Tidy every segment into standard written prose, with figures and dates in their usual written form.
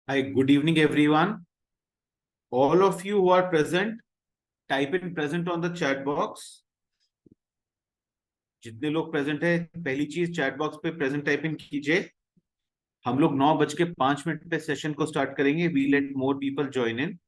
Hi, good evening, everyone. All of you who are present, type in present on the chat box. जितने लोग present है, पहली चीज chat box पे present type in कीजिए। हम लोग 9:05 पे सेशन को स्टार्ट करेंगे। We let more people join in.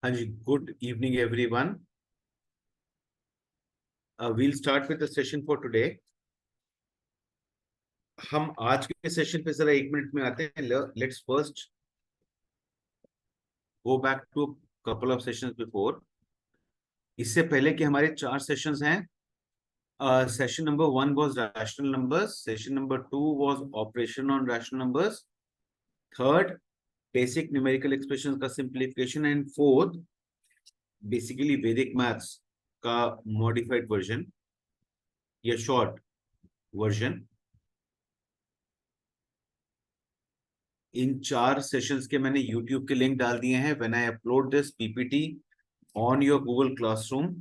हाँ जी, good evening everyone. We'll start with the session for today. हम आज के सेशन पे जरा 1 मिनट में आते हैं। Let's first go back to couple of sessions before. इससे पहले कि हमारे 4 सेशंस हैं, session number 1 was rational numbers, session number 2 was operation on rational numbers, third basic numerical expression का simplification, and fourth basically Vedic maths का modified version या short version. इन 4 sessions के मैंने यूट्यूब के लिंक डाल दिए हैं। When I upload this PPT on your Google classroom,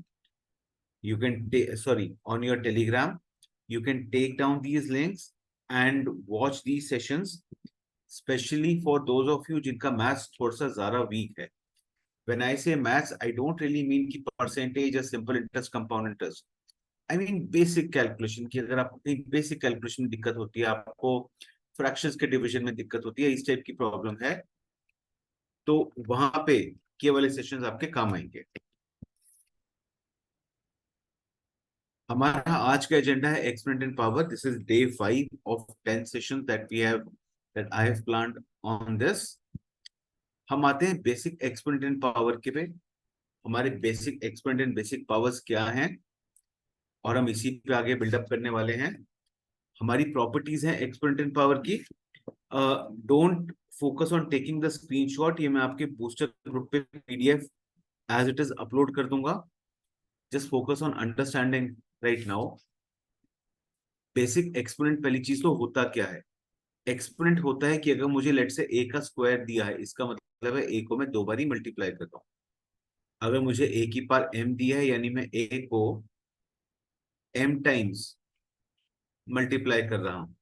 you can sorry, on your telegram, you can take down these links and watch these sessions, especially for those of you जिनका maths थोड़ा सा ज्यादा week है। when I say maths, I don't really mean कि percentage या simple interest, compound interest, I mean basic calculation। की अगर आपको कहीं बेसिक कैलकुलेशन में दिक्कत होती है, आपको फ्रैक्शंस के डिवीजन में दिक्कत होती है, इस टाइप की प्रॉब्लम है, तो वहां पे ये वाले सेशंस आपके काम आएंगे। हमारा आज का एजेंडा है exponent in power. This is day 5 of 10 session that I have planned on this. हम आते हैं बेसिक एक्सपोनेंट इन पावर के पे। हमारे बेसिक एक्सपोनेंट इन बेसिक पावर्स क्या हैं, और हम इसी पे आगे बिल्डअप करने वाले हैं। हमारी प्रॉपर्टीज हैं एक्सपोनेंट इन पावर की। Don't focus on taking the screenshot, ये मैं आपके बूस्टर ग्रुप पे PDF as it is upload कर दूंगा। Just focus on understanding right now. Basic exponent पहली चीज तो होता क्या है। एक्सपोनेंट होता है कि अगर मुझे लेट से ए का स्क्वायर दिया है, इसका मतलब है ए को मैं 2 बारी मल्टीप्लाई कर रहा हूं। अगर मुझे ए की पावर एम दिया है, यानी मैं ए को एम टाइम्स मल्टीप्लाई कर रहा हूं।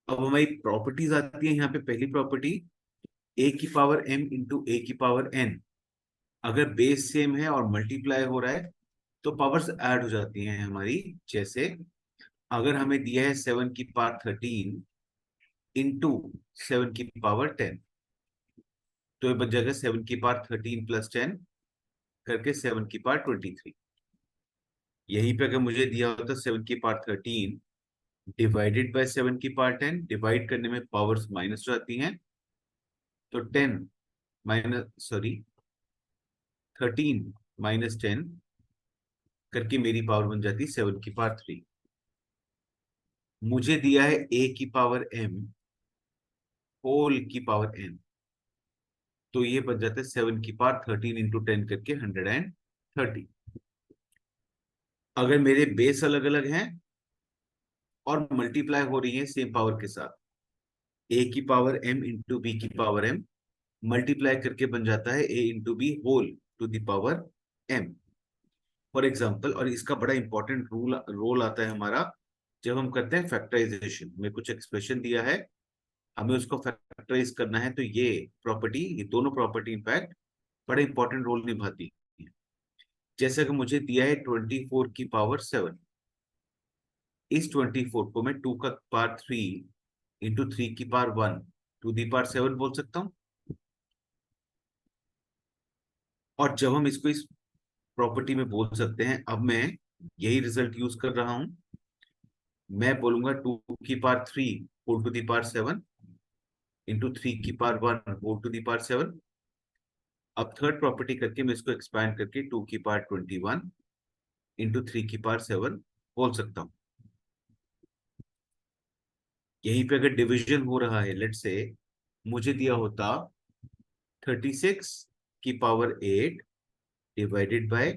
अब हमारी प्रॉपर्टीज आती है यहाँ पे। पहली प्रॉपर्टी, ए की पावर एम इंटू ए की पावर एन। अगर बेस सेम है और मल्टीप्लाई हो रहा है तो पावर्स ऐड हो जाती हैं हमारी। जैसे अगर हमें दिया है 7 की पावर 13 इंटू 7 की पावर 10, तो ये बच जाएगा 7 की पावर 13 प्लस 10 करके 7 की पावर 23। यहीं पे अगर मुझे दिया होता 7 की पावर 13 डिवाइडेड बाय 7 की पावर 10, डिवाइड करने में पावर्स माइनस हो जाती हैं, तो 10 माइनस सॉरी 13 माइनस 10 करके मेरी पावर बन जाती है 7 की पावर 3। मुझे दिया है ए की पावर एम होल की पावर एन, तो ये बन जाता है 7 की पावर 13 इंटू 10 करके 130। अगर मेरे बेस अलग अलग हैं और मल्टीप्लाई हो रही है सेम पावर के साथ, ए की पावर एम इंटू बी की पावर एम मल्टीप्लाई करके बन जाता है A into B whole to the power M. For example, और इसका बड़ा इंपॉर्टेंट रूल रोल आता है हमारा जब हम करते हैं फैक्टराइजेशन में। कुछ एक्सप्रेशन दिया है, हमें उसको फैक्टराइज करना है, तो ये प्रॉपर्टी, ये दोनों प्रॉपर्टी इनफैक्ट बड़ा इंपॉर्टेंट रोल निभाती है। जैसे कि मुझे दिया है 24 की पावर 7, इस 24 को मैं 2 का पावर 3 इंटू 3 की पावर 1 टू दी पावर 7 बोल सकता हूँ। और जब हम इसको इस प्रॉपर्टी में बोल सकते हैं, अब मैं यही रिजल्ट यूज कर रहा हूं। मैं बोलूंगा 2 की power 3 whole to the power 7 into 3 की power 1 whole to the power 7। अब थर्ड प्रॉपर्टी करके मैं इसको एक्सपैंड करके 2 की पावर 21 इंटू 3 की पावर 7 बोल सकता हूँ। यहीं पे अगर डिवीजन हो रहा है, लेट से मुझे दिया होता 36 की पावर 8 डिवाइडेड बाय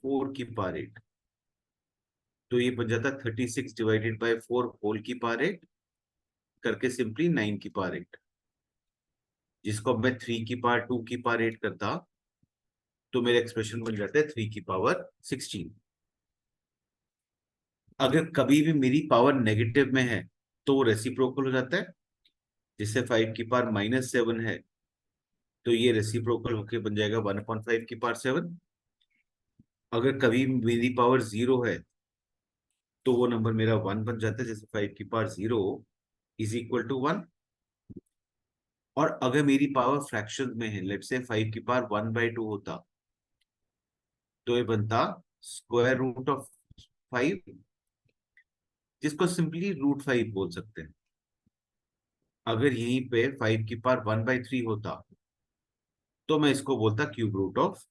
4 की पावर 8, तो ये बन जाता 36 डिवाइडेड बाय 4 होल की पावर 8 करके सिंपली 9 की पावर 8। जिसको अब मैं 3 की पावर 2 की पावर 8 करता, तो मेरा एक्सप्रेशन बन जाता है 3 की पावर 16। अगर कभी भी मेरी पावर नेगेटिव में है तो वो रेसिप्रोकल हो जाता है। जिससे 5 की पावर -7 है, तो ये रेसिप्रोकल होके बन जाएगा 1/5 की पावर 7। अगर कभी मेरी पावर 0 है तो वो नंबर मेरा 1 बन जाता है, जैसे 5 की पावर 0 इज इक्वल टू 1। और अगर मेरी पावर फ्रैक्शन में है, लेट से 5 की पावर 1/2 होता, तो ये बनता स्क्वायर रूट ऑफ 5, जिसको सिंपली रूट 5 बोल सकते हैं। अगर यहीं पे 5 की पावर 1/3 होता तो मैं इसको बोलता क्यूब रूट ऑफ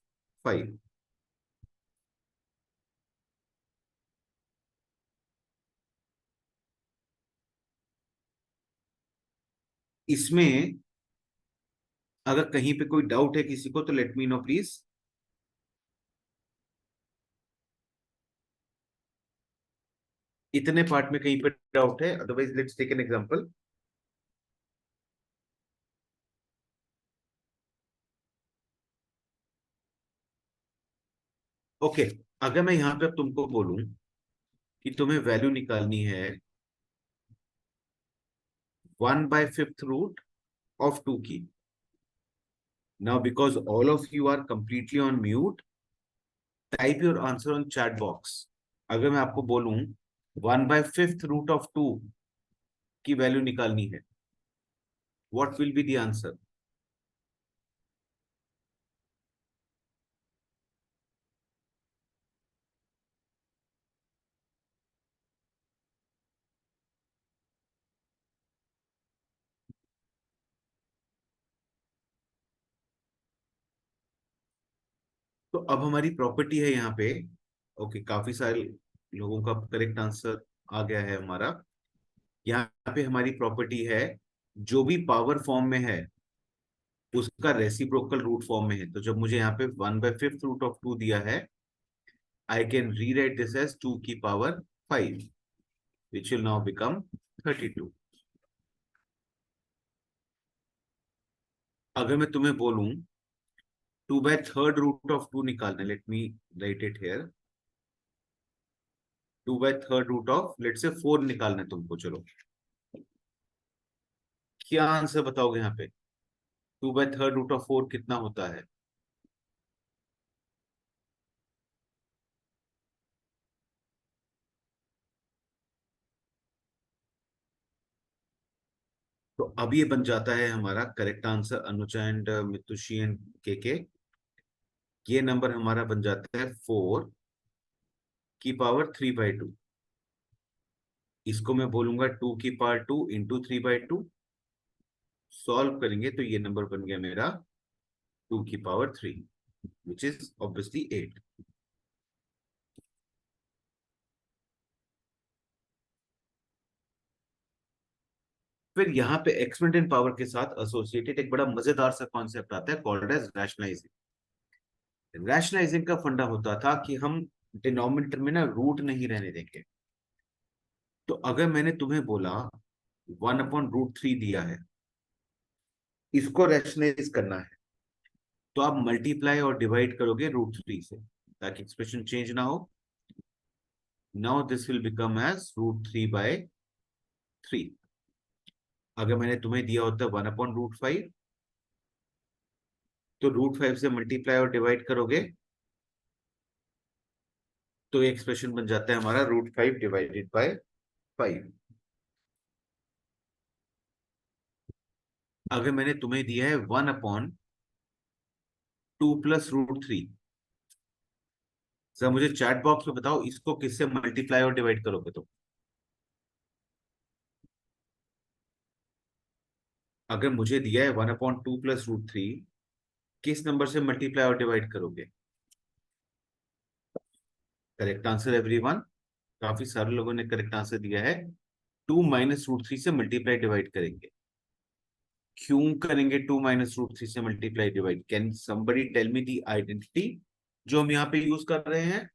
5। इसमें अगर कहीं पे कोई डाउट है किसी को तो लेट मी नो प्लीज। इतने पार्ट में कहीं पे डाउट है, otherwise let's take an example. Okay, अगर मैं यहाँ पे अब तुमको बोलूं कि तुम्हें वैल्यू निकालनी है 1/5 रूट ऑफ 2 की। Now because all of you are completely on mute, type your answer on chat box. अगर मैं आपको बोलूं 1/5 रूट ऑफ 2 की वैल्यू निकालनी है, what will be the answer? तो अब हमारी प्रॉपर्टी है यहाँ पे। ओके, काफी सारे लोगों का करेक्ट आंसर आ गया है हमारा। यहाँ पे हमारी प्रॉपर्टी है, जो भी पावर फॉर्म में है उसका रेसिप्रोकल रूट फॉर्म में है। तो जब मुझे यहाँ पे 1/5 रूट ऑफ 2 दिया है, I can rewrite this as 2 की power 5, which will now become 32। अगर मैं तुम्हें बोलूं 2/3 रूट ऑफ 2 निकालना, let me write it here. 2/3 root of लेट से 4 निकालना है तुमको, चलो क्या आंसर बताओगे यहाँ पे? 2/3 रूट ऑफ 4 कितना होता है? तो अब ये बन जाता है हमारा correct answer, Anuja and Mitushi and K. ये नंबर हमारा बन जाता है 4 की पावर 3/2। इसको मैं बोलूंगा 2 की पावर 2 इंटू 3/2। सॉल्व करेंगे तो ये नंबर बन गया मेरा 2 की पावर 3, विच इज ऑब्वियसली 8। फिर यहाँ पे एक्सपोनेंट इन पावर के साथ एसोसिएटेड एक बड़ा मजेदार सा कॉन्सेप्ट आता है कॉल्ड एज रैशनलाइजिंग। रैशनलाइजिंग का फंडा होता था कि हम डिनोमिनेटर में ना रूट नहीं रहने देंगे। तो अगर मैंने तुम्हें बोला 1/√3 दिया है, इसको रैशनलाइज करना है, तो आप मल्टीप्लाई और डिवाइड करोगे √3 से ताकि एक्सप्रेशन चेंज ना हो। Now this will become as √3/3। अगर मैंने तुम्हें दिया होता 1/√5, तो √5 से मल्टीप्लाई और डिवाइड करोगे तो एक्सप्रेशन बन जाता है हमारा √5/5। अगर मैंने तुम्हें दिया है 1/2 + √3, सर मुझे चैट बॉक्स में बताओ इसको किससे मल्टीप्लाई और डिवाइड करोगे? तो अगर मुझे दिया है 1/2 + √3, किस नंबर से मल्टीप्लाई और डिवाइड करोगे? करेक्ट आंसर एवरीवन, काफी सारे लोगों ने करेक्ट आंसर दिया है। 2 - √3 से मल्टीप्लाई डिवाइड करेंगे। क्यों करेंगे 2 - √3 से multiply divide? Can somebody tell me the identity जो हम यहाँ पे यूज कर रहे हैं?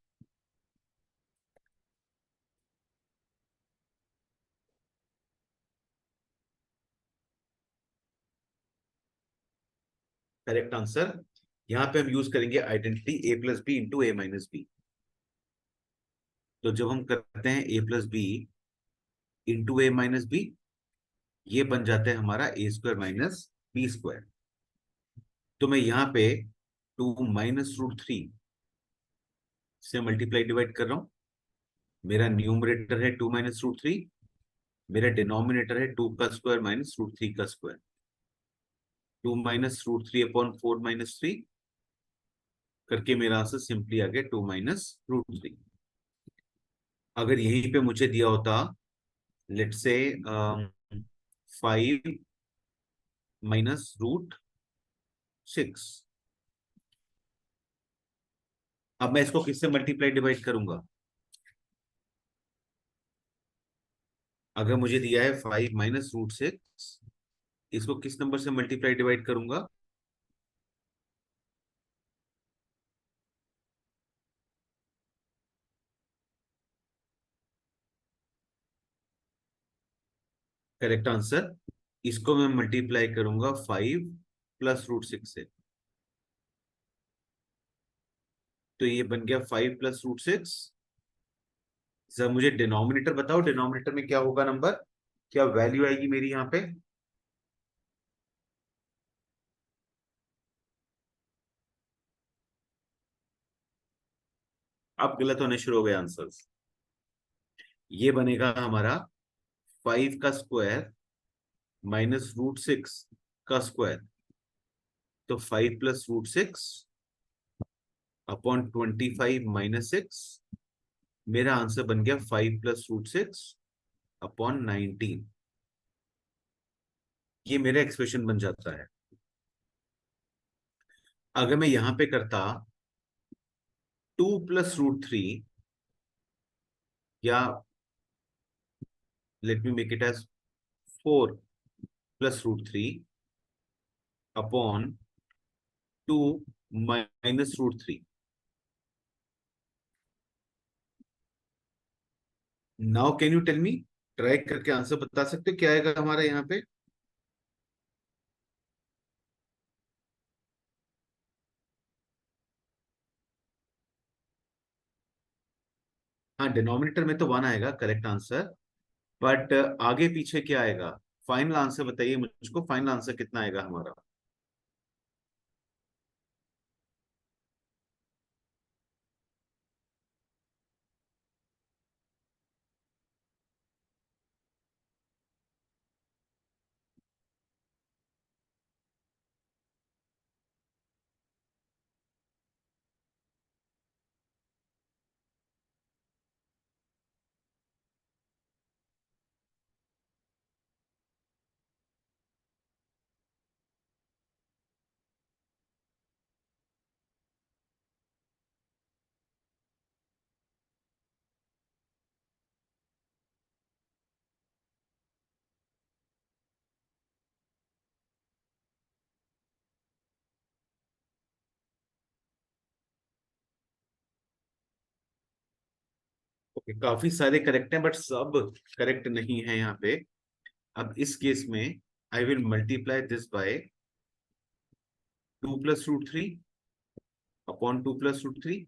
करेक्ट आंसर, यहाँ पे हम यूज करेंगे आइडेंटिटी A+B × A - B। तो जब हम करते हैं A+B × A - B, ये बन जाता है हमारा A² - B²। तो मैं यहाँ पे 2 - √3 से मल्टीप्लाई डिवाइड कर रहा हूँ। मेरा न्यूमरेटर है 2 - √3, मेरा डिनोमिनेटर है 2 का स्क्वायर - √3 का स्क्वायर। 2 - √3/4 - 3 करके मेरा आंसर सिंपली आ गया 2 - √3। अगर यहीं पे मुझे दिया होता लेट से 5 माइनस रूट 6। अब मैं इसको किससे मल्टीप्लाई डिवाइड करूंगा? अगर मुझे दिया है 5 - √6, इसको किस नंबर से मल्टीप्लाई डिवाइड करूंगा? करेक्ट आंसर, इसको मैं मल्टीप्लाई करूंगा 5 + √6 से। तो ये बन गया 5 + √6। सर मुझे डिनोमिनेटर बताओ, डिनोमिनेटर में क्या होगा नंबर, क्या वैल्यू आएगी मेरी यहाँ पे? अब गलत होने शुरू हो गए आंसर्स। ये बनेगा हमारा 5 का स्क्वायर - √6 का स्क्वायर। तो 5 + √6 अपॉन 25 - 6। मेरा आंसर बन गया 5 + √6 अपॉन 19। ये मेरा एक्सप्रेशन बन जाता है। अगर मैं यहां पे करता 2 + √3, या let me make it as 4 + √3 upon 2 - √3। Now can you tell me, try करके आंसर बता सकते हो क्या आएगा हमारा यहाँ पे? हाँ, डिनोमिनेटर में तो 1 आएगा, करेक्ट आंसर। बट आगे पीछे क्या आएगा? फाइनल आंसर बताइए मुझको, फाइनल आंसर कितना आएगा हमारा? ओके, काफी सारे करेक्ट हैं बट सब करेक्ट नहीं है यहाँ पे। अब इस केस में I will multiply this by 2 + √3 upon 2 + √3।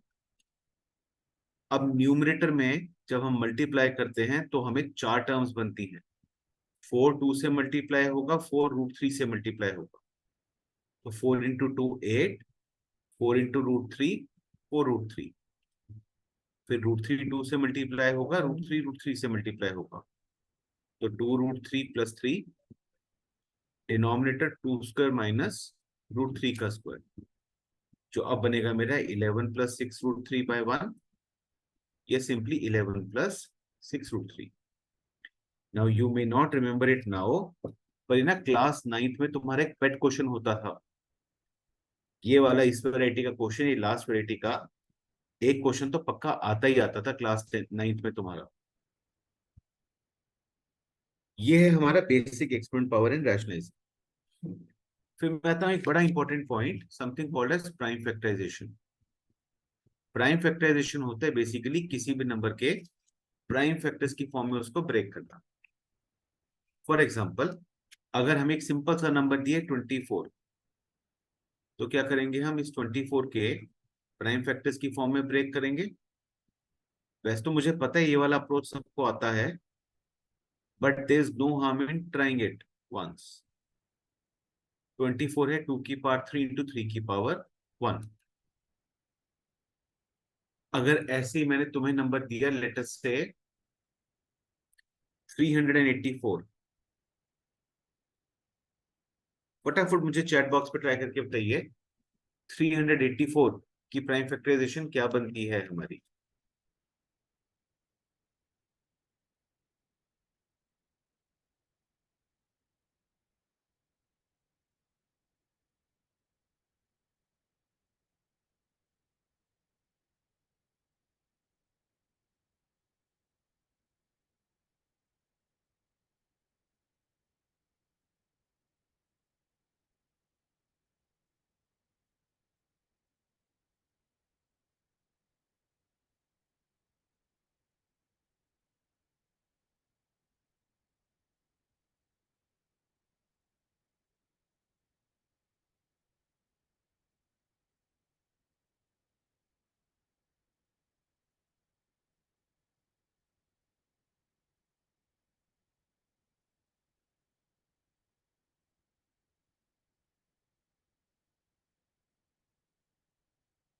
अब न्यूमरेटर में जब हम मल्टीप्लाई करते हैं तो हमें चार टर्म्स बनती हैं। 4 2 से मल्टीप्लाई होगा, 4 √3 से मल्टीप्लाई होगा। तो 4 × 2 8, 4 × √3 4 √3। फिर √3 2 से मल्टीप्लाई होगा, √3 से मल्टीप्लाई होगा। तो 2 √3 + 3, डिनोमिनेटर 2² - √3 का स्क्वायर। जो अब बनेगा मेरा 11 + 6 √3/1, या simply 11 + 6 √3। Now you may not remember it now, पर ना क्लास 9th में तुम्हारा एक पेट क्वेश्चन होता था, ये वाला, इस वैरायटी का क्वेश्चन, ये लास्ट वैरायटी का एक क्वेश्चन तो पक्का आता ही आता था क्लास 9th में तुम्हारा। ये है हमारा basic exponent power and rationalization. फिर मैं आता हूँ एक बड़ा important point, something called as prime factorization. Prime factorization होता है बेसिकली किसी भी नंबर के प्राइम फैक्टर्स की फॉर्म में उसको ब्रेक करना। फॉर एग्जाम्पल, अगर हमें एक सिंपल सा नंबर दिए 24, तो क्या करेंगे हम इस 24 के प्राइम फैक्टर्स की फॉर्म में ब्रेक करेंगे। वैसे तो मुझे पता है ये वाला अप्रोच सबको आता है, but there is no harm in trying it once. 24 है 2 की पावर 3 × 3 की पावर 1। अगर ऐसे ही मैंने तुम्हें नंबर दिया लेट अस से 384, फटाफट मुझे चैट बॉक्स पे ट्राई करके बताइए 384 की प्राइम फैक्टराइजेशन क्या बनती है हमारी?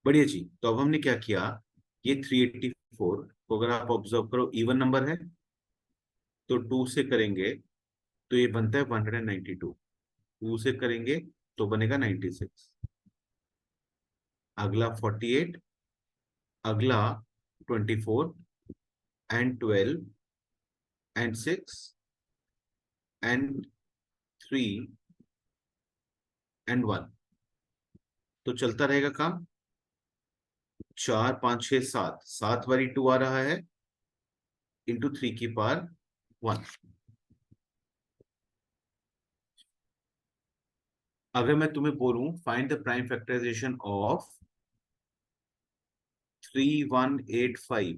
बढ़िया जी। तो अब हमने क्या किया, ये 384 को अगर आप ऑब्जर्व करो इवन नंबर है, तो टू से करेंगे तो ये बनता है 192। टू से करेंगे तो बनेगा 96। अगला 48, अगला 24 एंड 12 एंड 6 एंड 3 एंड 1। तो चलता रहेगा काम। 4 5 6 7, 7 बारी टू आ रहा है, इंटू 3 की पावर 1। अगर मैं तुम्हें बोलूं find the prime factorization of 3185,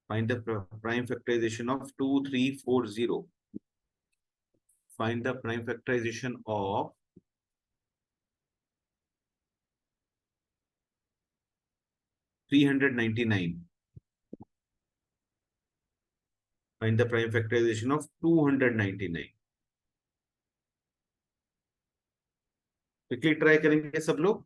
find the prime factorization of 2340, find the prime factorization of 399, find the prime factorization of 299। Quickly try करेंगे सब लोग।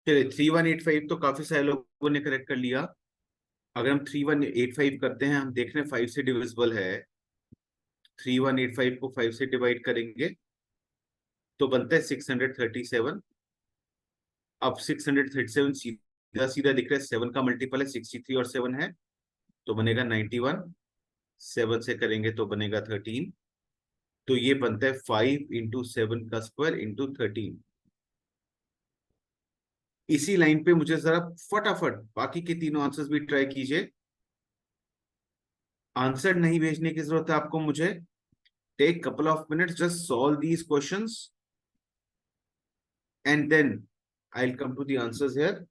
चलिए 3185 तो काफी सारे लोगों ने करेक्ट कर लिया। अगर हम 3185 करते हैं, हम देख रहे हैं 5 से डिविजिबल है। 3185 को 5 से डिवाइड करेंगे तो बनता है 637। अब 637 सीधा सीधा दिख रहा है, 7 का मल्टीपल है, 63 और 7 है, तो बनेगा 91। 7 से करेंगे तो बनेगा 13। तो ये बनता है 5 इंटू 7 का स्क्वायर इंटू 13। इसी लाइन पे मुझे जरा फटाफट बाकी के तीनों आंसर्स भी ट्राई कीजिए। आंसर नहीं भेजने की जरूरत है आपको मुझे। Take couple of minutes, just solve these questions and then I will come to the answers here.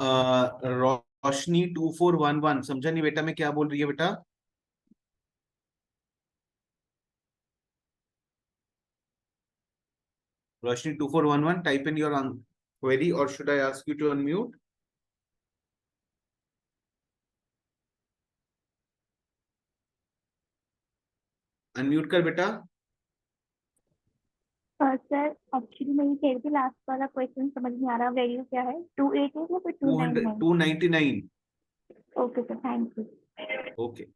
Roshni 2411, समझा नहीं बेटा मैं क्या बोल रही है बेटा? Roshni 2411, type in your query, और should I ask you to unmute? Unmute कर बेटा। सर एक्चुअली मैं ये कह रही थी, लास्ट वाला क्वेश्चन समझ नहीं आ रहा, वैल्यू क्या है? 288 या फिर 200, 299? 299। Okay sir, thank you. Okay,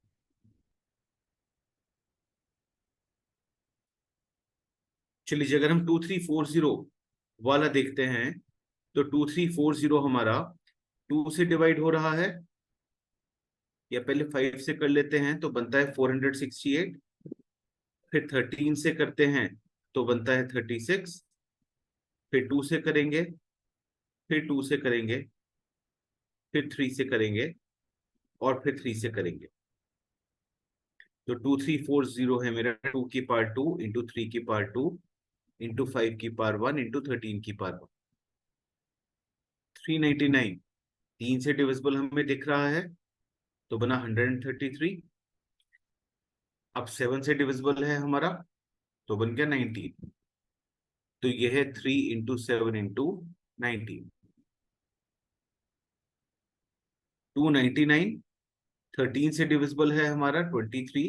चलिए अगर हम 2340 वाला देखते हैं, तो 2340 हमारा 2 से डिवाइड हो रहा है, या पहले 5 से कर लेते हैं तो बनता है 468, फिर 13 से करते हैं तो बनता है 36, फिर 2 से करेंगे, फिर 2 से करेंगे, फिर 3 से करेंगे, और फिर 3 से करेंगे। तो 2340 है मेरा, 2 की पावर 2 इंटू 3 की पावर 2 इंटू 5 की पावर 1 इंटू 13 की पावर 1, 399। 3 से डिविजिबल हमें दिख रहा है, तो बना 133। अब 7 से डिविजिबल है हमारा, तो बन गया 19। तो ये है 3 इंटू 7 इंटू 19, 299। 13 से डिविजिबल है हमारा 23,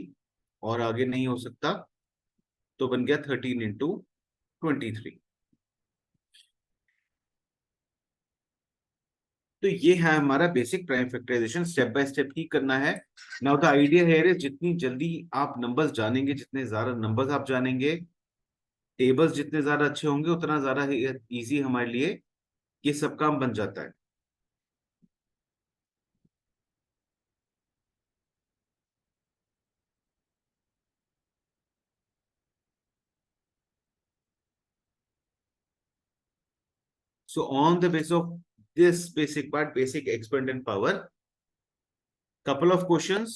और आगे नहीं हो सकता, तो बन गया 13 इंटू 23। तो ये है हमारा basic prime factorization, step by step ही करना है। नाउ द आइडिया है, जितनी जल्दी आप नंबर्स जानेंगे, जितने ज्यादा नंबर्स आप जानेंगे, टेबल्स जितने ज्यादा अच्छे होंगे, उतना ज्यादा इजी हमारे लिए ये सब काम बन जाता है। So on the basis of this basic part, basic exponent power, couple of questions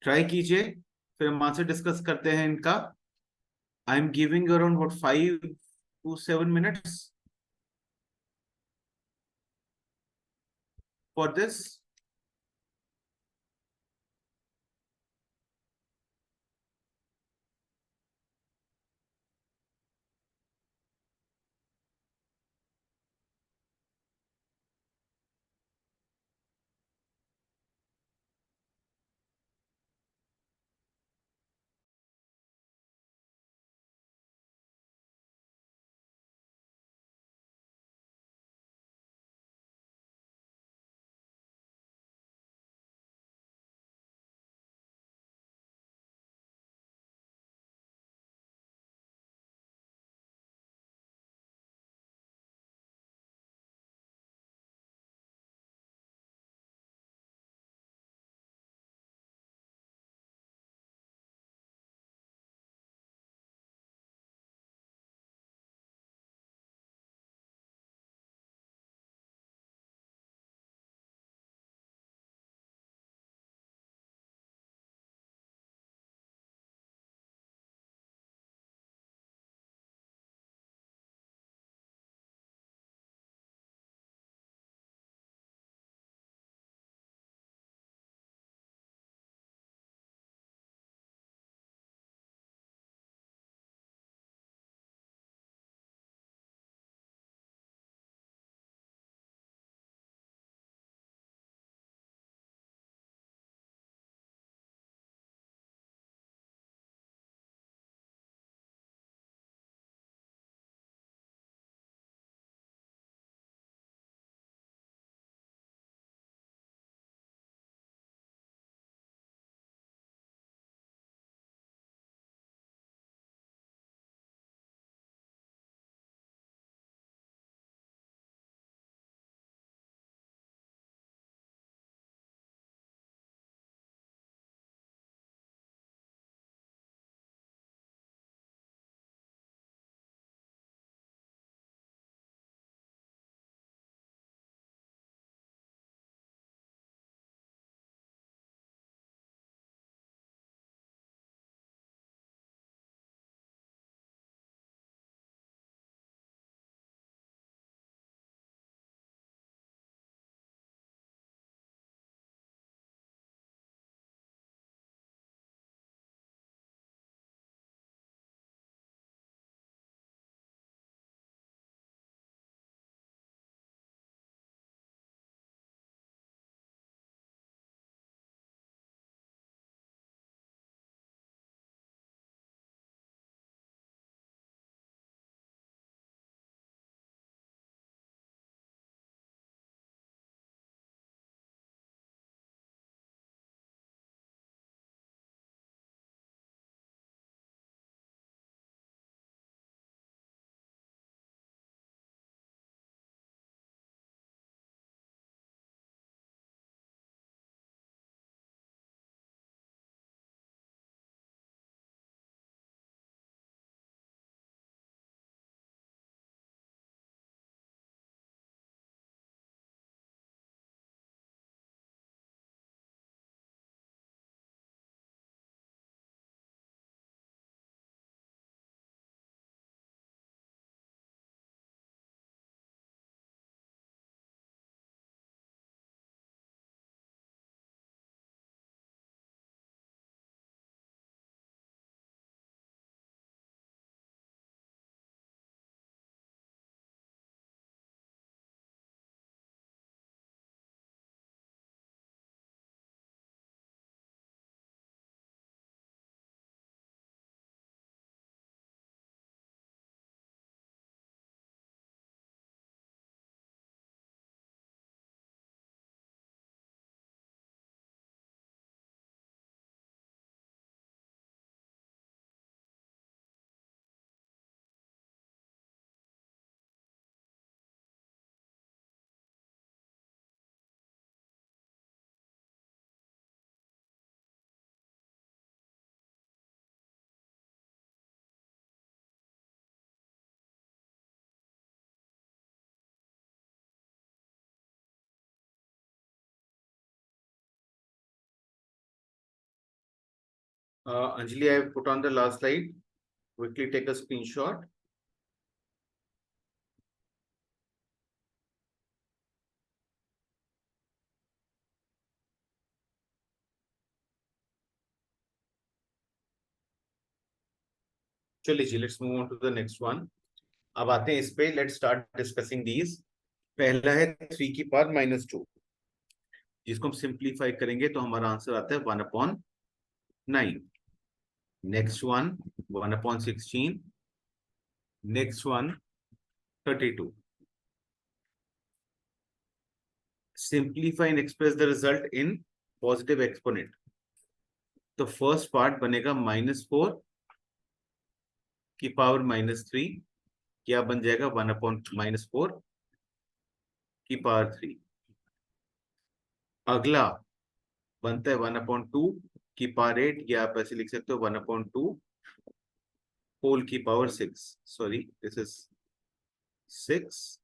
try कीजिए, फिर हम आंसर डिस्कस करते हैं इनका। आई am giving around what 5 to 7 minutes for this. Anjali, I have put on the last slide. Quickly take a screenshot. चलिए जी, let's move on to the next one. अब आते हैं इस पे. Let's start discussing these. पहला है 3 की power -2, जिसको हम सिंप्लीफाई करेंगे तो हमारा आंसर आता है 1/9. Next one 1/16. Next one 32. Simplify and express the result in positive exponent. तो फर्स्ट पार्ट बनेगा -4 की पावर -3. क्या बन जाएगा? 1/-4 की पावर 3. अगला बनता है 1/2 की पावर 8, या आप ऐसे लिख सकते हो 1/2 होल की power 6. Sorry, this is 6.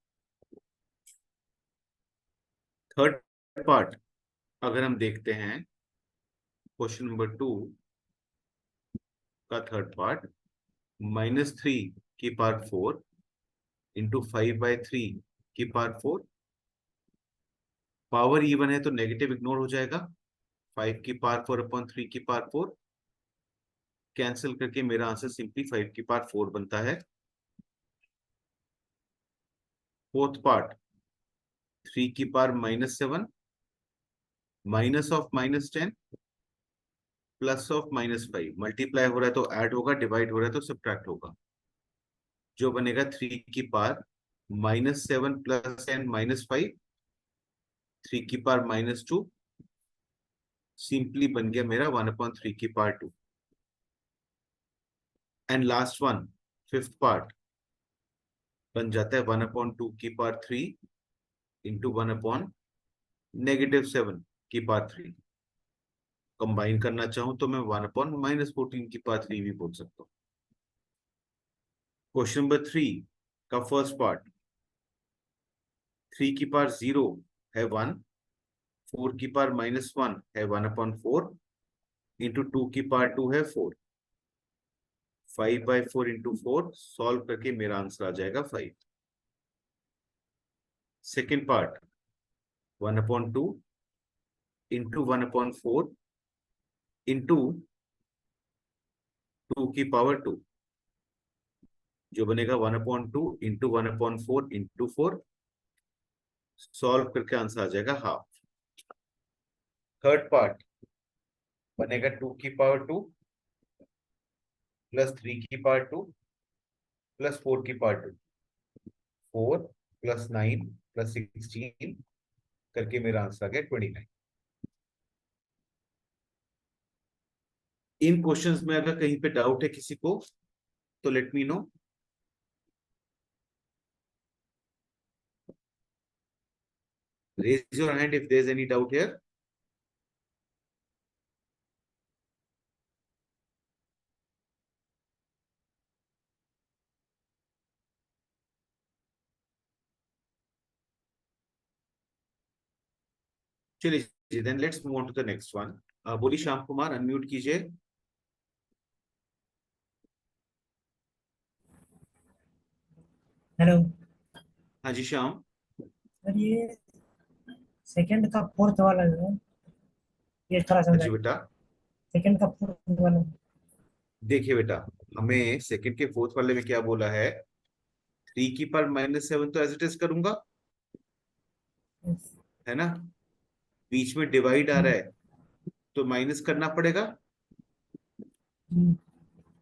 Third part अगर हम देखते हैं, क्वेश्चन नंबर 2 का थर्ड पार्ट, -3 की पावर 4 इंटू 5/3 की पावर 4. पावर इवन है तो नेगेटिव इग्नोर हो जाएगा. 5 की पावर 4/3 की पावर 4 कैंसिल करके मेरा आंसर सिंपली 5 की पावर 4 बनता है. फोर्थ पार्ट 3 की power -7 minus of -10 plus of -5. Multiply हो रहा है तो ऐड होगा, डिवाइड हो रहा है तो सब्ट्रैक्ट होगा. जो बनेगा 3 की पावर -7 + 10 -5. 3 की पावर -2 सिंपली बन गया मेरा 1/3 की power 2. And last one, fifth part बन जाता है 1/2 की पावर 3 इंटू 1/-7 की पावर 3. कंबाइन करना चाहूं तो मैं 1/-14 की पावर 3 भी बोल सकता हूं. क्वेश्चन नंबर 3 का फर्स्ट पार्ट, 3 की पावर 0 है 1, 4 की पावर -1 है 1/4 इंटू 2 की पावर 2 है 4. 5/4 इंटू 4 सॉल्व करके मेरा आंसर आ जाएगा 5. सेकेंड पार्ट 1/2 इंटू 1/4 इंटू 2 की पावर 2, जो बनेगा 1/2 इंटू 1/4 इंटू 4. सॉल्व करके आंसर आ जाएगा हाफ. थर्ड पार्ट बनेगा 2 की पावर 2 प्लस 3 की पावर 2 प्लस 4 की पावर 2. 4 + 9 + 16 करके मेरा आंसर आ गया 29. इन क्वेश्चंस में अगर कहीं पे डाउट है किसी को तो let me no. Raise your hand if there's any doubt here. चलिए, then let's move on to the next one. बोली श्याम कुमार, अनम्यूट कीजिए. हेलो हाँ जी श्याम. सर, ये सेकंड का फोर्थ वाला जो है ये थोड़ा हाँ जी समझाइए. बेटा. सेकंड का फोर्थ वाला. देखिए बेटा, हमें सेकंड के फोर्थ वाले में क्या बोला है? 3 की पावर -7 तो एज इट इज करूंगा, है ना. बीच में डिवाइड आ रहा है तो माइनस करना पड़ेगा.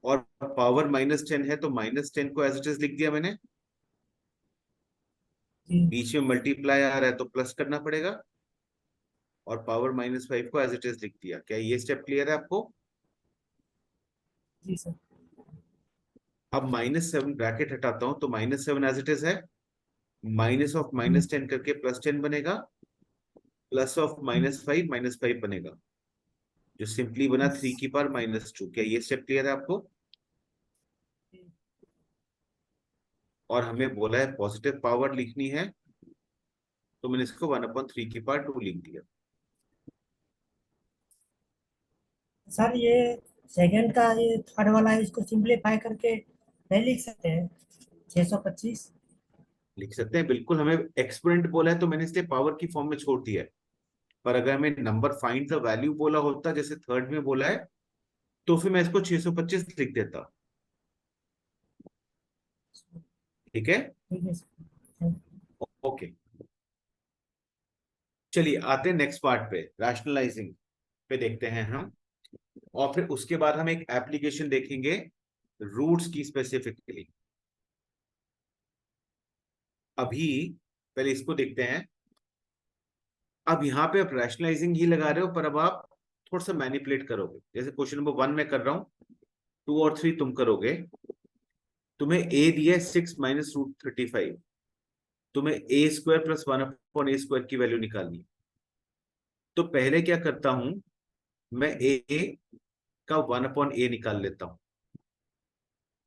और पावर -10 है तो -10 को एज इट इज लिख दिया मैंने. बीच में मल्टीप्लाई आ रहा है तो प्लस करना पड़ेगा. और पावर -5 को एज इट इज लिख दिया. क्या ये स्टेप क्लियर है आपको? जी सर. अब -7 ब्रैकेट हटाता हूं तो -7 एज इट इज है. माइनस ऑफ -10 करके +10 बनेगा. प्लस ऑफ -5 -5 बनेगा, जो सिंपली बना 3 की पावर -2. क्या ये स्टेप क्लियर है आपको? और हमें बोला है पॉजिटिव पावर लिखनी है तो मैंने इसको 1/3 की पावर 2 लिख दिया. सर, ये सेकंड का ये थर्ड वाला है, इसको सिंप्लीफाई करके नहीं लिख सकते हैं? 625। लिख सकते हैं बिल्कुल, हमें एक्सपोनेंट बोला है तो मैंने इसलिए पावर की फॉर्म में छोड़ दिया है। पर अगर हमें नंबर फाइंड द वैल्यू बोला होता, जैसे थर्ड में बोला है, तो फिर मैं इसको 625 लिख देता। ठीक है। ठीक है सर। ओके, चलिए आते हैं नेक्स्ट पार्ट पे, रैशनलाइजिंग पे देखते हैं हम। और फिर उसके बाद हम एक एप्लीकेशन देखेंगे रूट्स की स्पेसिफिकली। अभी पहले इसको देखते हैं। अब यहाँ पे आप रैशनलाइजिंग ही लगा रहे हो, पर अब आप थोड़ा सा मैनिपुलेट करोगे। जैसे क्वेश्चन नंबर 1 में कर रहा हूं, 2 और 3 तुम करोगे। तुम्हें ए दिया है 6 - √35। तुम्हें ए स्क्वायर प्लस 1/a स्क्वायर की वैल्यू निकालनी है। तो पहले क्या करता हूं, मैं ए का 1/a निकाल लेता हूं।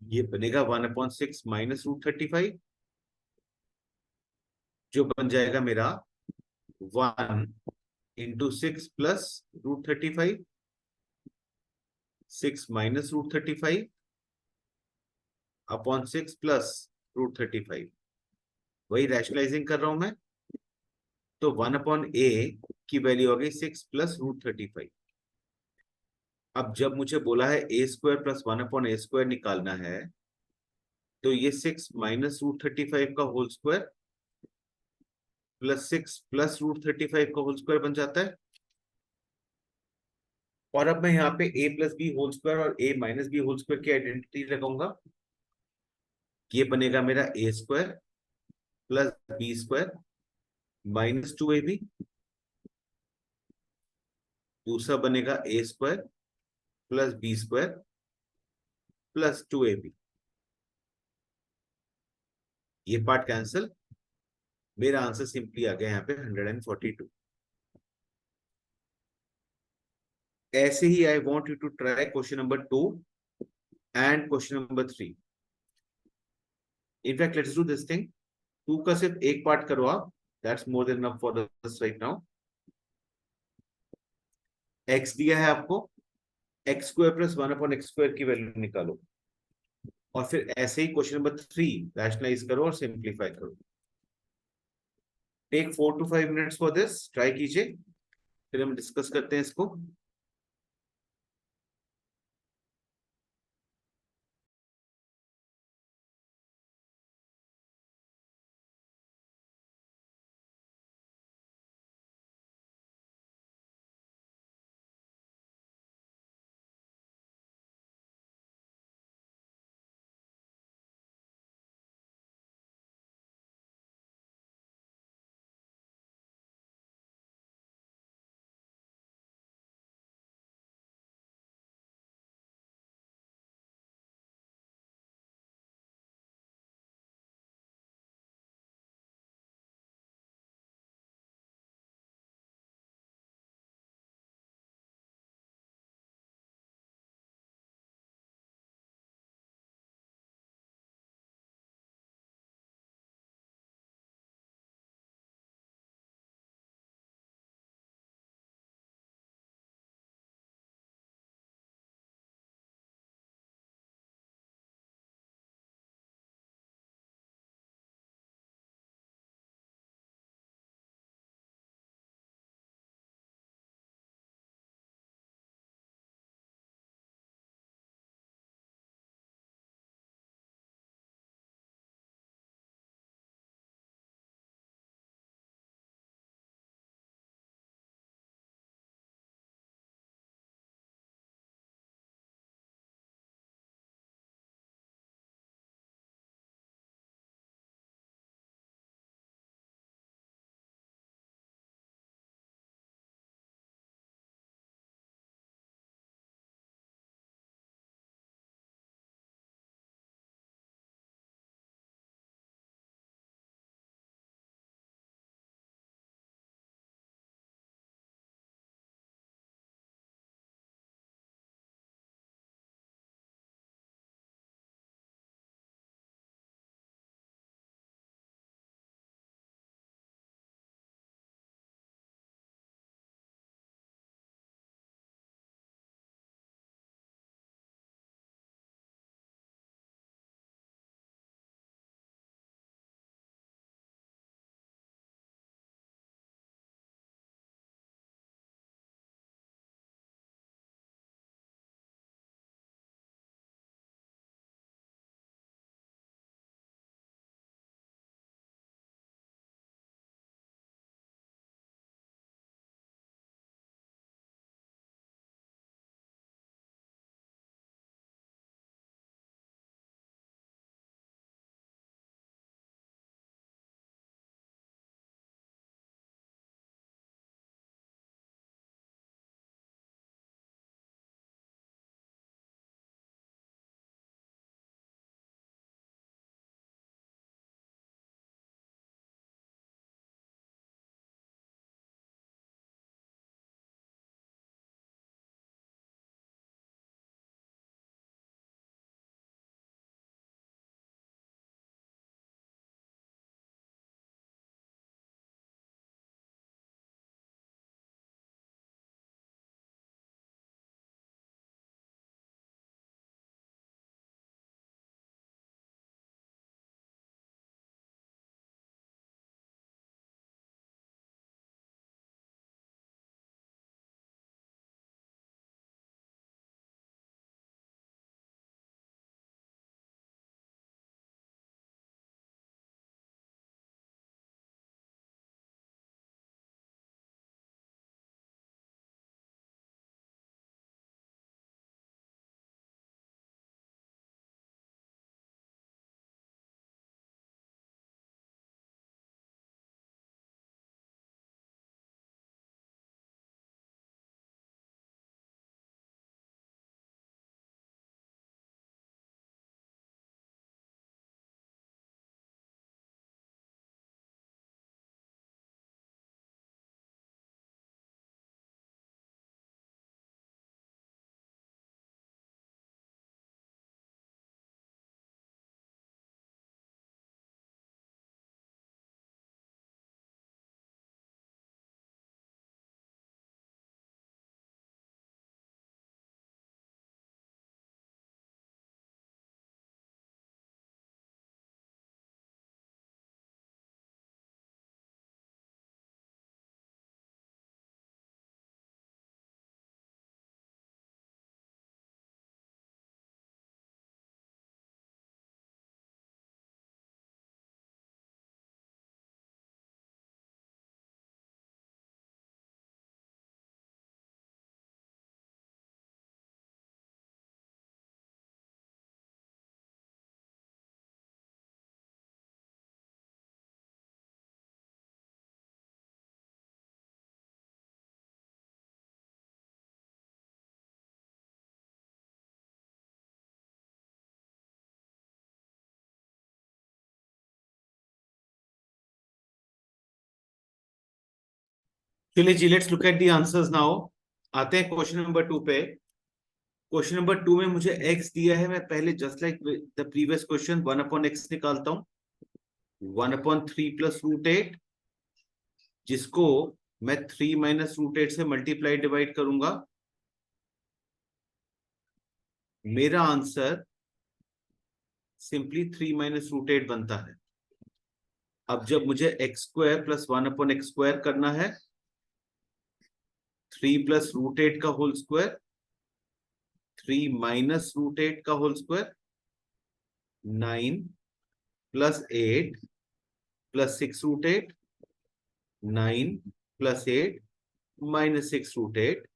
ये बनेगा 1/6 - √35, जो बन जाएगा मेरा 1 × 6 + √35, 6 - √35/6 + √35। वही रैशनलाइजिंग कर रहा हूं मैं। तो 1/a की वैल्यू हो गई 6 + √35। अब जब मुझे बोला है ए स्क्वायर प्लस 1/a स्क्वायर निकालना है, तो ये 6 - √35 का होल स्क्वायर प्लस 6 + √35 का होल स्क्वायर बन जाता है। और अब मैं यहाँ पे a + b होल स्क्वायर और a - b होल स्क्वायर की आइडेंटिटी लगाऊंगा। ये बनेगा मेरा a square plus b square -2ab। दूसरा बनेगा a square plus b square plus 2ab। ये पार्ट कैंसिल, मेरा आंसर सिंपली आ गया यहाँ पे 142। ऐसे ही I want you to try question number 2 and question number 3। In fact let's do this thing, 2 का सिर्फ एक पार्ट करो आप, that's more than enough for us right now. x दिया है आपको, x square plus 1/x square की वैल्यू निकालो। और फिर ऐसे ही क्वेश्चन नंबर 3 रैशनलाइज करो और सिंप्लीफाई करो। Take 4 to 5 minutes for this, try कीजिए, फिर हम डिस्कस करते हैं इसको। चलिए जी, let's look at the answers now. आते हैं क्वेश्चन नंबर 2 पे। क्वेश्चन नंबर 2 में मुझे x दिया है। मैं पहले just like the previous question 1/x निकालता हूँ। 1/3 प्लस रूट 8, जिसको मैं 3 माइनस रूट 8 से मल्टीप्लाई डिवाइड करूंगा। मेरा आंसर सिंपली 3 माइनस रूट 8 बनता है। अब जब मुझे x square plus 1/x square करना है, 3 प्लस रूट 8 का होल स्क्वायर, 3 माइनस रूट 8 का whole square, 9 plus 8 plus 6 root 8, 9 plus 8 minus 6 root 8।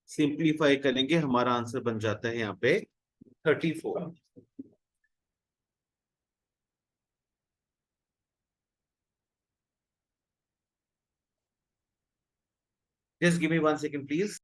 Simplify करेंगे, हमारा आंसर बन जाता है यहाँ पे 34। Just give me 1 second please.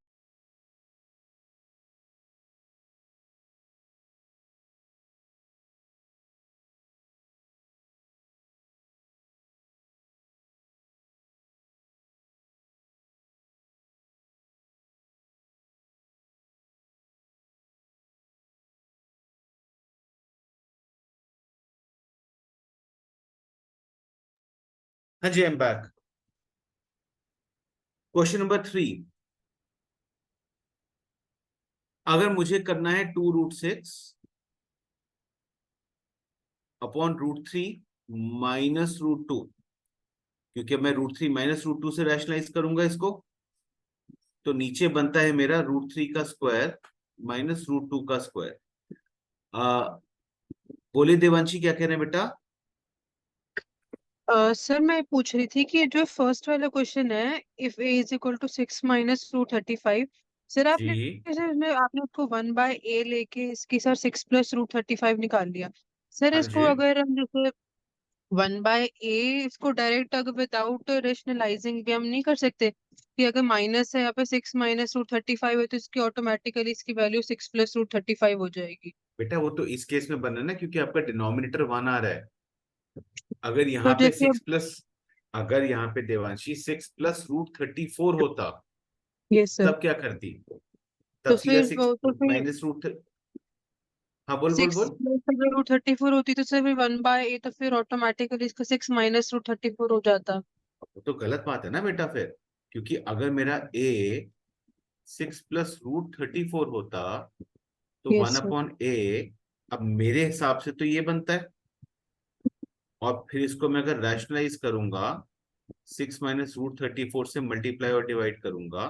हाँ जी, I am back. Question number 3। अगर मुझे करना है 2√6 अपॉन √3 माइनस √2, क्योंकि मैं √3 माइनस √2 से रैशनलाइज करूंगा इसको, तो नीचे बनता है मेरा √3 का स्क्वायर माइनस √2 का स्क्वायर। बोले देवांशी, क्या कह रहे हैं बेटा? सर मैं पूछ रही थी कि जो फर्स्ट वाला क्वेश्चन है, if a is equal to 6 minus root 35, sir आपने जी आपने उसको 1/a लेके इसकी सर 6 प्लस रूट 35 निकाल लिया। सर हाँ इसको जी अगर हम जैसे 1/a इसको डायरेक्ट अगर विदाउट रेशनलाइजिंग भी हम नहीं कर सकते कि अगर माइनस है यहाँ पे 6 माइनस रूट 35 है तो इसकी ऑटोमेटिकली इसकी वैल्यू 6 प्लस रूट 35 हो जाएगी। बेटा, वो तो इस केस में बना ना, क्योंकि आपका डिनोमिनेटर 1 आ रहा है। अगर तो यहाँ पे जैसे 6 प्लस, अगर यहाँ पे देवांशी 6 प्लस √34 होता, ये सर, तब क्या करती? तब तो सीधा फिर 6 वो तो फिर माइनस रूट। हाँ, बोल बोल 6 बोल। अगर रूट 34 होती तो सिर्फ 1/a, तो फिर ऑटोमेटिकली इसका 6 माइनस रूट 34 हो जाता। वो तो गलत बात है ना बेटा फिर, क्योंकि अगर मेरा ए 6 प्लस √34 होता, तो वन यस सर। अपॉन ए, अब मेरे हिसाब से तो ये बनता है। और फिर इसको मैं अगर रैशनलाइज करूंगा, 6 माइनस √34 से मल्टीप्लाई और डिवाइड करूंगा,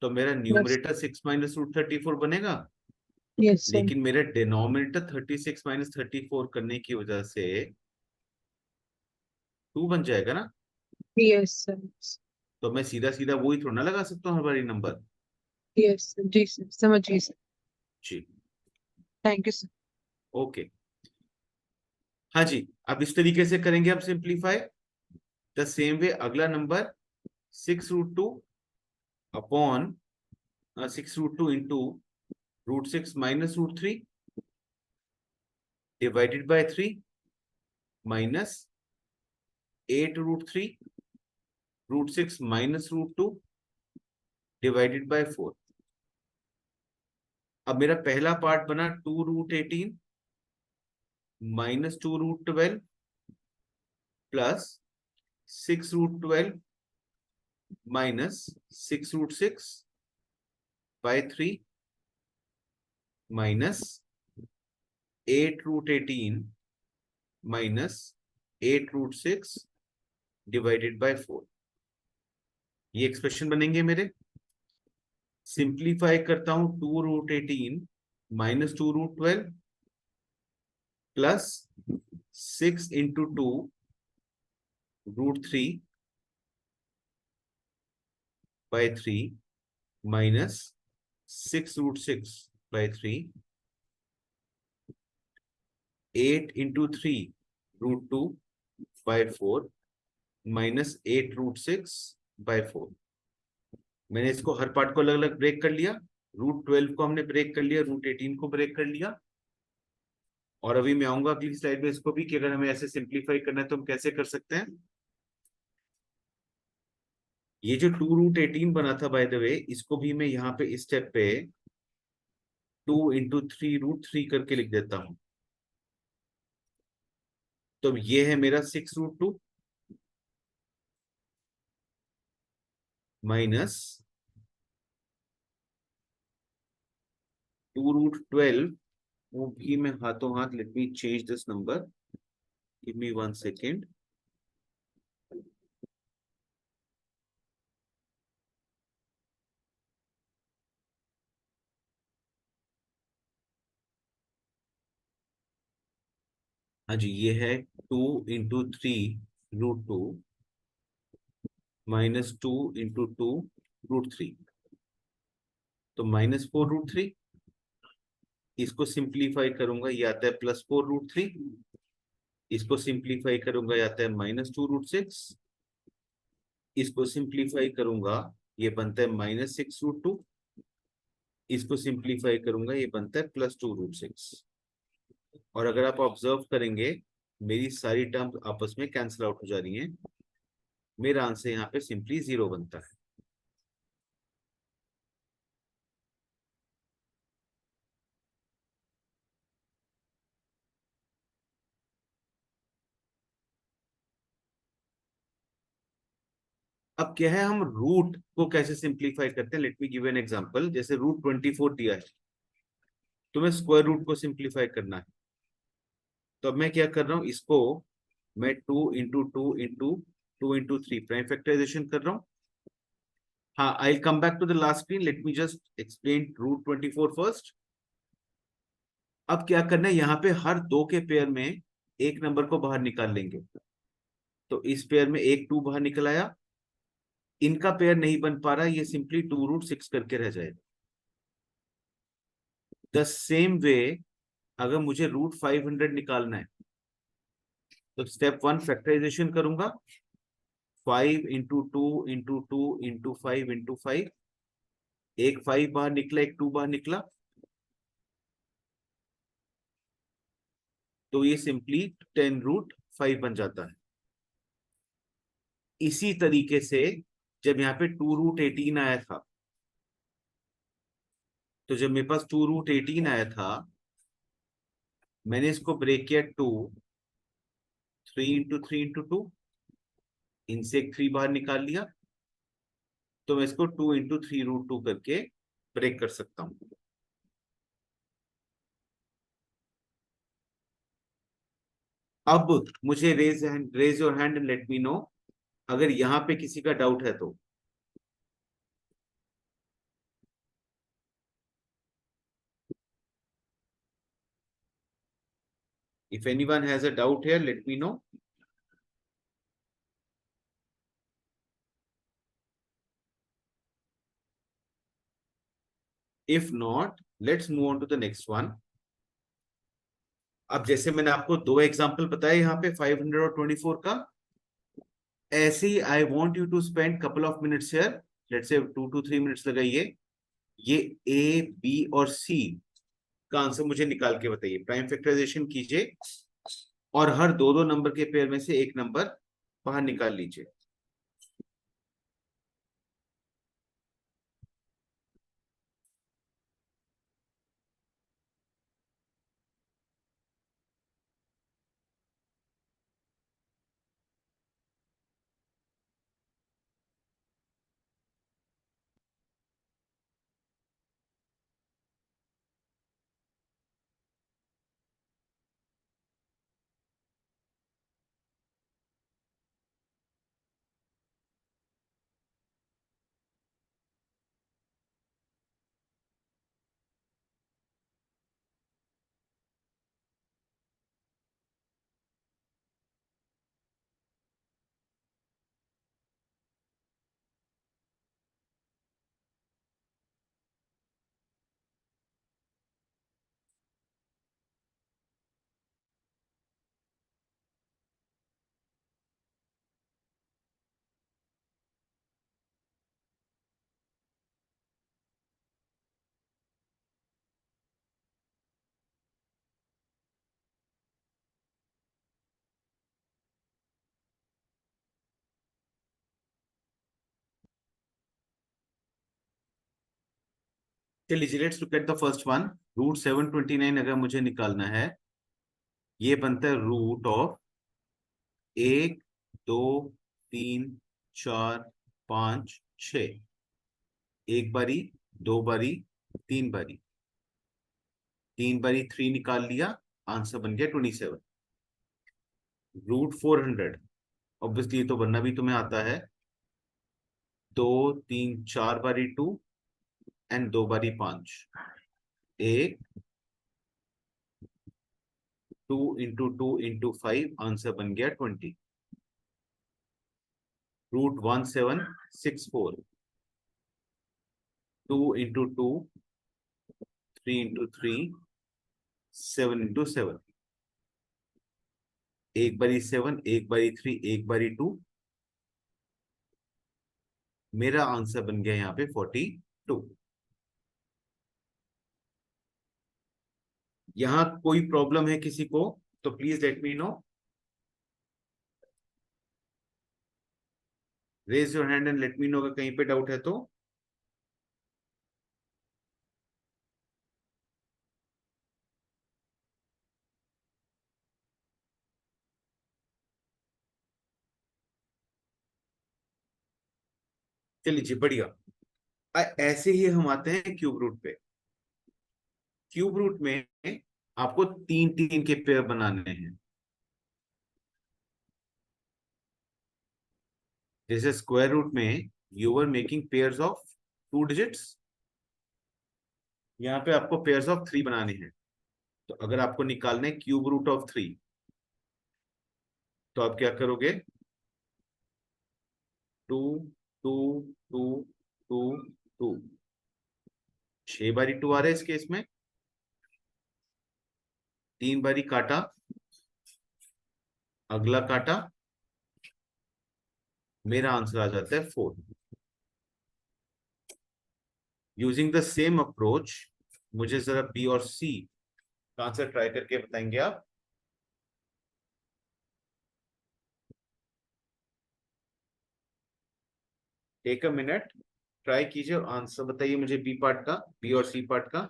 तो मेरा यस। न्यूमरेटर 6 माइनस √34 बनेगा। Yes sir. लेकिन मेरा डिनोमिनेटर 36 माइनस 34 करने की वजह से 2 बन जाएगा ना। Yes sir. तो मैं सीधा सीधा वही थोड़ा ना लगा सकता हूँ हर बारी नंबर। यस सर, जी सर, समझिए सर। जी, थैंक यू सर। ओके। हाँ जी, अब इस तरीके से करेंगे हम सिंप्लीफाई। द सेम वे अगला number 6√2 upon 6√2 into √6 minus √3 divided by 3 minus 8√3 √6 minus √2 divided by 4। अब मेरा पहला पार्ट बना 2√18 minus 2√12 plus 6√12 minus 6√6 by 3 minus 8√18 minus 8√6 divided by 4। ये एक्सप्रेशन बनेंगे मेरे। सिंप्लीफाई करता हूं, 2√18 minus 2√12 plus 6 into 2 √3 by 3 minus 6√6 by 3, 8 into 3 √2 bye 4 minus 8√6 bye 4। मैंने इसको हर पार्ट को अलग अलग ब्रेक कर लिया। √12 को हमने ब्रेक कर लिया, √18 को ब्रेक कर लिया। और अभी मैं आऊंगा अगली स्लाइड में इसको भी, कि अगर हमें ऐसे सिंप्लीफाई करना है तो हम कैसे कर सकते हैं। ये जो 2√18 बना था बाय द वे, इसको भी मैं यहाँ पे इस स्टेप पे 2 × 3√3 करके लिख देता हूं। तो ये है मेरा 6√2 माइनस 2√12। वो भी मैं हाथों हाथ, let me change this number, give me 1 second. हाँ जी, ये है 2 × 3√2 माइनस 2 × 2√3, तो -4√3। इसको सिंप्लीफाई करूंगा, ये आता है +4√3। इसको सिंप्लीफाई करूंगा, ये आता है -2√6। इसको सिंप्लीफाई करूंगा, ये बनता है -6√2। इसको सिंप्लीफाई करूंगा, ये बनता है +2√6। और अगर आप ऑब्जर्व करेंगे, मेरी सारी टर्म्स आपस में कैंसिल आउट हो जा रही हैं। मेरा आंसर यहाँ पे सिंपली 0 बनता है। अब क्या है, हम रूट को कैसे सिंप्लीफाई करते हैं? Let me give an example. जैसे √24 दिया है, तो मैं स्क्वायर रूट को सिंप्लीफाई करना है। तो अब मैं क्या कर रहा हूँ, इसको मैं 2 × 2 × 2 × 3 प्राइम फैक्टराइजेशन कर रहा हूँ। हाँ, I will come back to the last screen, let me just explain √24 first. अब क्या करना है, यहाँ पे हर दो के पेयर में एक नंबर को बाहर निकाल लेंगे। तो इस पेयर में एक 2 बाहर निकल आया, इनका पेयर नहीं बन पा रहा, ये सिंपली 2√6 करके रह जाएगा। द सेम वे, अगर मुझे √500 निकालना है, तो स्टेप 1 फैक्टराइजेशन करूंगा। 5 × 2 × 2 × 5 × 5। एक 5 बाहर निकला, एक 2 बाहर निकला, तो ये सिंपली 10√5 बन जाता है। इसी तरीके से जब यहाँ पे 2√18 आया था, तो जब मेरे पास 2√18 आया था, मैंने इसको ब्रेक किया 3 × 3 × 2, इनसे एक 3 बाहर निकाल लिया, तो मैं इसको 2 × 3√2 करके ब्रेक कर सकता हूं। अब मुझे raise your hand and let me know, अगर यहां पे किसी का डाउट है तो। If anyone has a doubt here, let me know. If not, let's move on to the next one. अब जैसे मैंने आपको दो एग्जांपल बताए यहाँ पे 500 और 24 का, ऐसे ही I want you to spend couple of minutes here, let's say 2 to 3 minutes लगाइए। ये ए, बी और सी का आंसर मुझे निकाल के बताइए। प्राइम फैक्टराइजेशन कीजिए और हर दो दो नंबर के पेयर में से एक नंबर बाहर निकाल लीजिए। चलिए let's look at the first one. Root 729 अगर मुझे निकालना है, ये बनता है रूट ऑफ 1 2 3 4 5 6। एक बारी, दो बारी, तीन बारी, तीन बारी 3 निकाल लिया, आंसर बन गया 27। रूट 400 ऑब्वियसली तो बनना भी तुम्हें आता है, 2 3 4 बारी 2 एंड दो बारी 5। एक 2 × 2 × 5, आंसर बन गया 20। रूट 1764, 2 × 2, 3 × 3, 7 × 7। एक बारी 7, एक बारी 3, एक बारी 2। मेरा आंसर बन गया यहाँ पे 42। यहाँ कोई प्रॉब्लम है किसी को तो please let me know, raise your hand and let me know अगर कहीं पे डाउट है तो। चलिए जी, बढ़िया। ऐसे ही हम आते हैं क्यूब रूट पे। क्यूब रूट में आपको 3 3 के पेयर बनाने हैं। जैसे स्क्वायर रूट में you are making pairs of 2 digits, यहाँ पे आपको पेयर्स ऑफ 3 बनाने हैं। तो अगर आपको निकालना है क्यूब रूट ऑफ 3, तो आप क्या करोगे? 2 2 2 2 2। 6 बारी 2 आ रहा है इस केस में, 3 बारी काटा, अगला काटा, मेरा आंसर आ जाता है 4। यूजिंग द सेम अप्रोच, मुझे जरा बी और सी का आंसर ट्राई करके बताएंगे आप? टेक अ मिनट, ट्राई कीजिए और आंसर बताइए मुझे बी पार्ट का, बी और सी पार्ट का।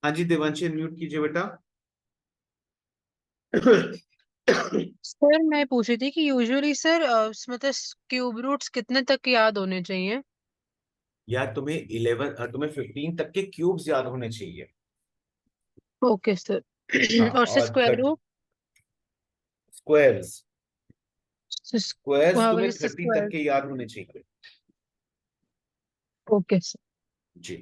हाँ जी देवांशी, म्यूट कीजिए बेटा। सर मैं पूछ रही थी कि यूजुअली सर मतलब क्यूब रूट्स कितने तक याद होने चाहिए? या तुम्हें 11, तुम्हें 15 तक के क्यूब्स याद होने चाहिए। Okay sir. हाँ, और सर और स्क्वायर रूट? स्क्वायर्स, स्क्वायर्स हाँ तुम्हें वही 30 तक स्क्वायर। के याद होने चाहिए। Okay sir. जी।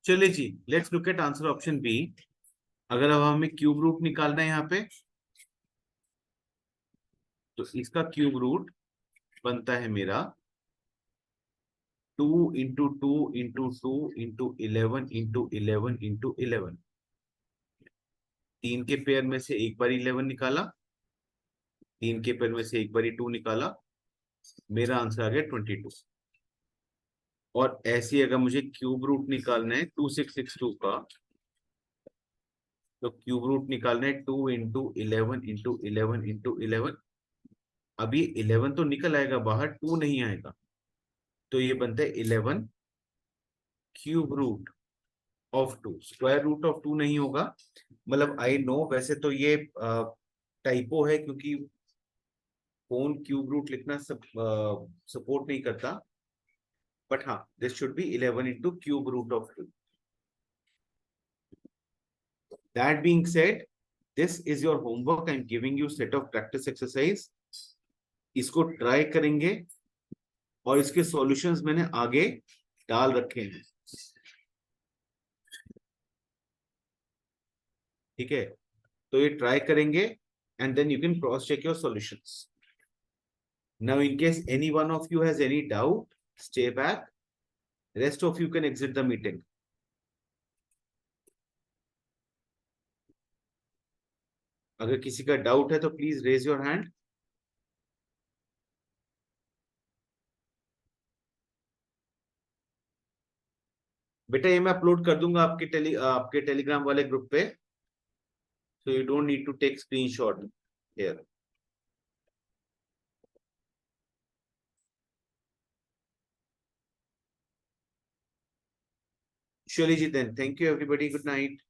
चलिए जी, let's look at answer option B. अगर अब हमें क्यूब रूट निकालना है यहाँ पे, तो इसका क्यूब रूट बनता है मेरा 2 × 2 × 2 × 11 × 11 × 11। 3 के पेयर में से एक बार 11 निकाला, 3 के पेयर में से एक बारी 2 निकाला, मेरा आंसर आ गया 22। और ऐसे अगर मुझे क्यूब रूट निकालना है 2662 का, तो क्यूब रूट निकालना है 2 × 11 × 11 × 11। अब ये 11 तो निकल आएगा बाहर, 2 नहीं आएगा, तो ये बनता है 11 cube root of 2। Square root of 2 नहीं होगा, मतलब आई नो वैसे तो ये टाइपो है क्योंकि फोन क्यूब रूट लिखना सपोर्ट नहीं करता, बट हाँ this should be 11 into cube root of 2। That being said, this is your homework, I am giving you set of practice exercise, इसको ट्राई करेंगे और इसके सॉल्यूशंस मैंने आगे डाल रखे हैं, ठीक है? तो ये ट्राई करेंगे and then you can cross check your solutions. Now in case any one of you has any doubt, stay back, rest of you can exit the meeting. अगर किसी का डाउट है तो प्लीज रेज योर हैंड। बेटा ये मैं upload कर दूंगा आपके टेलीग्राम वाले ग्रुप पे, so you don't need to take screenshot here. Surely ji, then thank you everybody, good night.